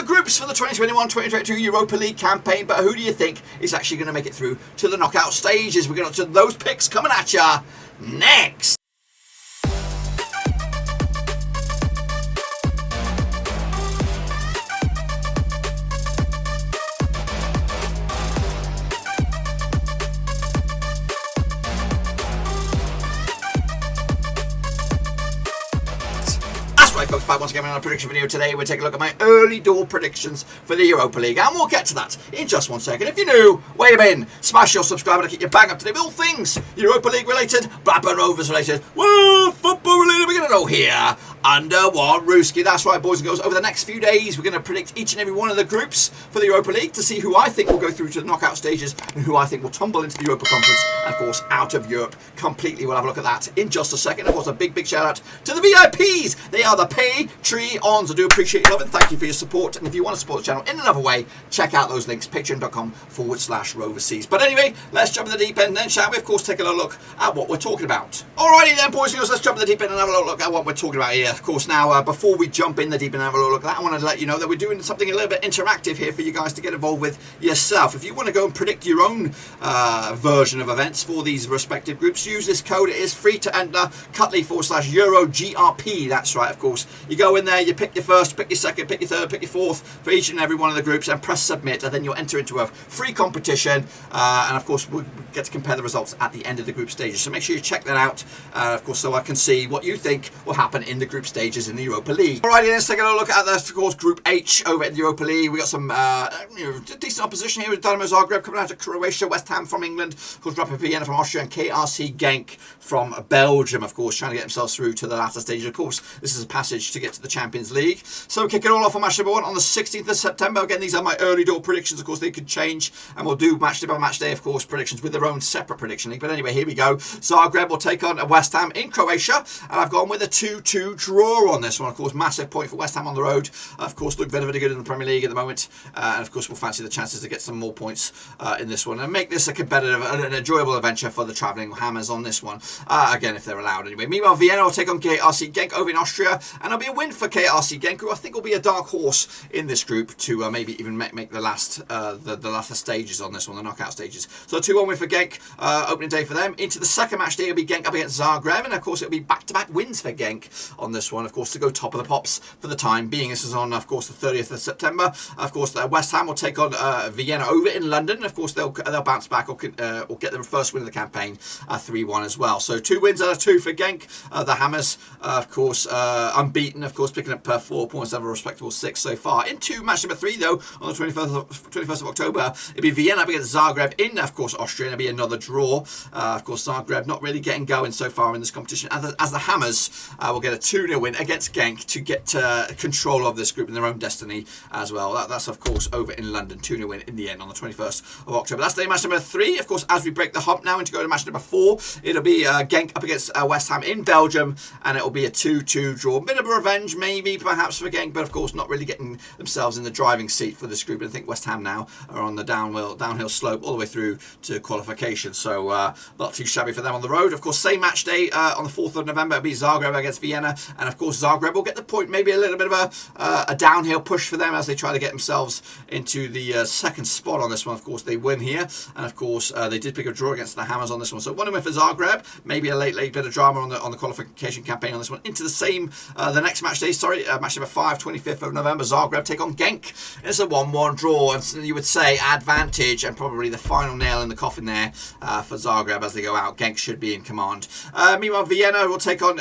the groups for the 2021-2022 Europa League campaign, but who do you think is actually going to make it through to the knockout stages? We're going to those picks coming at ya next. Right, folks, back once again on a prediction video. Today we'll take a look at my early door predictions for the Europa League, and we'll get to that in just 1 second. If you're new, wait a minute, smash your subscribe to keep you bang up to date with all things Europa League related, Blackburn Rovers related, well, football related. We're going to know here under one Rooski. That's right, boys and girls. Over the next few days, we're going to predict each and every one of the groups for the Europa League to see who I think will go through to the knockout stages and who I think will tumble into the Europa Conference and, of course, out of Europe completely. We'll have a look at that in just a second. Of course, a big shout out to the VIPs. They are the Patreons. I do appreciate your love and thank you for your support. And if you want to support the channel in another way, check out those links, patreon.com/Roverseas. But anyway, let's jump in the deep end then, shall we? Of course, take a little look at what we're talking about. Alrighty then, boys and girls, let's jump in the deep end and have a little look at what we're talking about here. Of course, now, before we jump in the deep end and have a little look at that, I want to let you know that we're doing something a little bit interactive here for you guys to get involved with yourself. If you want to go and predict your own version of events for these respective groups, use this code. It is free to enter, Cutley/EuroGRP. That's right, of course. You go in there, you pick your first, pick your second, pick your third, pick your fourth for each and every one of the groups and press submit, and then you'll enter into a free competition, and of course we'll get to compare the results at the end of the group stages. So make sure you check that out, of course, so I can see what you think will happen in the group stages in the Europa League. Alrighty, let's take a look at this, of course, Group H over in the Europa League. We got some decent opposition here with Dinamo Zagreb coming out of Croatia, West Ham from England, of course, Rapid Vienna from Austria, and KRC Genk from Belgium, of course, trying to get themselves through to the latter stages. Of course, this is a passage to get to the Champions League. So kick it all off on match number 1 on the 16th of September. Again, these are my early door predictions. Of course, they could change, and we'll do match day by match day, of course, predictions with their own separate prediction league. But anyway, here we go. Zagreb will take on West Ham in Croatia, and I've gone with a 2-2 draw on this one. Of course, massive point for West Ham on the road. Of course, look very, very good in the Premier League at the moment, and of course, we'll fancy the chances to get some more points in this one and make this a competitive and an enjoyable adventure for the travelling Hammers on this one. Again, if they're allowed anyway. Meanwhile, Vienna will take on KRC Genk over in Austria, and it'll be a win for KRC Genk, who I think will be a dark horse in this group to maybe even make the last the latter stages on this one, the knockout stages. So a 2-1 win for Genk, opening day for them. Into the second match day, it'll be Genk up against Zagreb, and of course it'll be back-to-back wins for Genk on this one, of course, to go top of the pops for the time being. This is on, of course, the 30th of September. Of course, West Ham will take on Vienna over in London, and of course they'll bounce back or get the first win of the campaign, 3-1 as well. So 2 wins out of 2 for Genk. The Hammers, of course, unbeaten, of course, picking up 4 points, have a respectable 6 so far. Into match number 3, though, on the 21st of October, it'll be Vienna up against Zagreb in, of course, Austria, and it'll be another draw. Of course, Zagreb not really getting going so far in this competition, as the Hammers will get a 2-0 win against Genk to get control of this group and their own destiny as well. That's, of course, over in London. 2-0 win in the end on the 21st of October. That's day match number 3. Of course, as we break the hump now and to go to match number 4, it'll be Genk up against West Ham in Belgium, and it'll be a 2-2 draw. A bit of a revenge, maybe, perhaps, for Genk, but of course, not really getting themselves in the driving seat for this group. And I think West Ham now are on the downhill slope all the way through to qualification. So not too shabby for them on the road. Of course, same match day on the 4th of November, it'll be Zagreb against Vienna, and of course Zagreb will get the point. Maybe a little bit of a downhill push for them as they try to get themselves into the second spot on this one. Of course, they win here, and of course they did pick a draw against the Hammers on this one. So 1 win for Zagreb. Maybe a late bit of drama on the qualification campaign on this one. Into the same the next match day. Match number 5, 25th of November. Zagreb take on Genk. It's a 1-1 draw, and so you would say advantage and probably the final nail in the coffin there for Zagreb as they go out. Genk should be in command. Meanwhile, Vienna will take on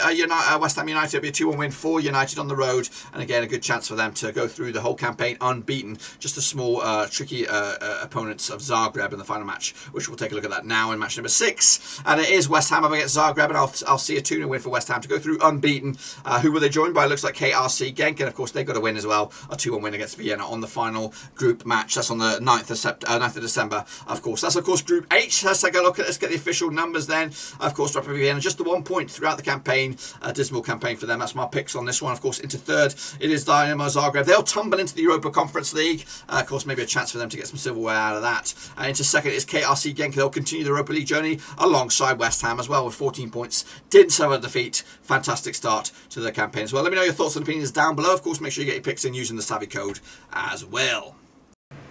West Ham United. It'll be a 2-1 win for United on the road, and again a good chance for them to go through the whole campaign unbeaten. Just a small tricky opponents of Zagreb in the final match, which we'll take a look at that now in match number 6. And it is West Ham up against Zagreb, and I'll see a 2-0 win for West Ham to go through unbeaten. Who will they join by? It looks like KRC Genk, and of course they've got to win as well. A 2-1 win against Vienna on the final group match. That's on the 9th of December, of course. That's, of course, Group H. Let's take a look at Let's get the official numbers then. Of course, Rapid Vienna, just the 1 point throughout the campaign. A dismal campaign for them. That's my picks on this one. Of course, into third, it is Dinamo Zagreb. They'll tumble into the Europa Conference League. Of course, maybe a chance for them to get some silverware out of that. Into second is KRC Genk. They'll continue the Europa League journey alongside West Ham as well with 14 points. Didn't suffer a defeat. Fantastic start to the campaign as well. let me know your thoughts and opinions down below. Of course, make sure you get your picks in using the Savvy code as well.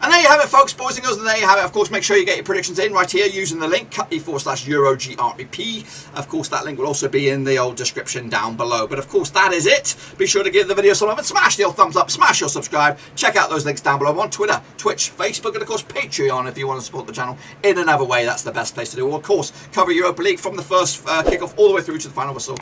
And there you have it, folks, boys and girls, and there you have it. Of course, make sure you get your predictions in right here using the link, cut.e/EuroGREP. Of course, that link will also be in the old description down below. But of course, that is it. Be sure to give the video some love and smash the old thumbs up, smash your subscribe. Check out those links down below on Twitter, Twitch, Facebook, and of course, Patreon if you want to support the channel in another way. That's the best place to do. We'll, of course, cover Europa League from the first kickoff all the way through to the final whistle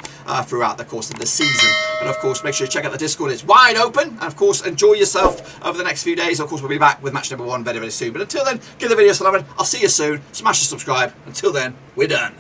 throughout the course of the season. And of course, make sure you check out the Discord. It's wide open. And of course, enjoy yourself over the next few days. Of course, we'll be back with match number 1 very, very soon. But until then, give the video some love. I'll see you soon. Smash the subscribe. Until then, we're done.